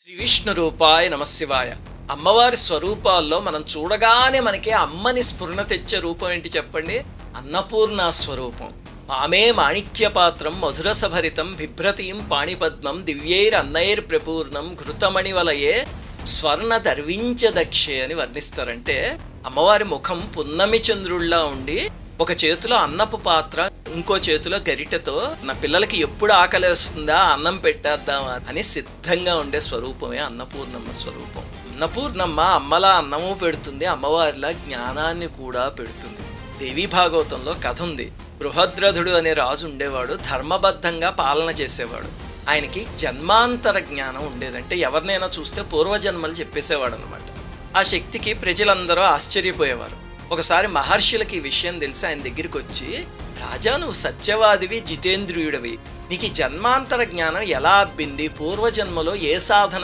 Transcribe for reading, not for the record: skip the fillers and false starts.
శ్రీ విష్ణు రూపాయ నమశివాయ. అమ్మవారి స్వరూపాల్లో మనం చూడగానే మనకి అమ్మని స్ఫురణ తెచ్చే రూపం ఏంటి చెప్పండి? అన్నపూర్ణ స్వరూపం. ఆమె మాణిక్యపాత్రం మధురసభరితం బిభ్రతీం పాణిపద్మం దివ్యైరన్నైర్ ప్రపూర్ణం ఘృతమణివలయే స్వర్ణ దర్వించ దక్షే అని వర్ణిస్తారంటే, అమ్మవారి ముఖం పున్నమి చంద్రుల్లా ఉండి ఒక చేతిలో అన్నపు పాత్ర, ఇంకో చేతిలో గరిటెతో నా పిల్లలకి ఎప్పుడు ఆకలేస్తుందా అన్నం పెట్టేద్దామా అని సిద్ధంగా ఉండే స్వరూపమే అన్నపూర్ణమ్మ స్వరూపం. అన్నపూర్ణమ్మ అమ్మలా అన్నము పెడుతుంది, అమ్మవారిలా జ్ఞానాన్ని కూడా పెడుతుంది. దేవీ భాగవతంలో కథ ఉంది. బృహద్రథుడు అనే రాజు ఉండేవాడు, ధర్మబద్ధంగా పాలన చేసేవాడు. ఆయనకి జన్మాంతర జ్ఞానం ఉండేదంటే ఎవరినైనా చూస్తే పూర్వజన్మలు చెప్పేసేవాడు అనమాట. ఆ శక్తికి ప్రజలందరూ ఆశ్చర్యపోయేవారు. ఒకసారి మహర్షులకి ఈ విషయం తెలిసి ఆయన దగ్గరికి వచ్చి, రాజా, నువ్వు సత్యవాదివి, జితేంద్రియుడివి, నీకు ఈ జన్మాంతర జ్ఞానం ఎలా అబ్బింది? పూర్వజన్మలో ఏ సాధన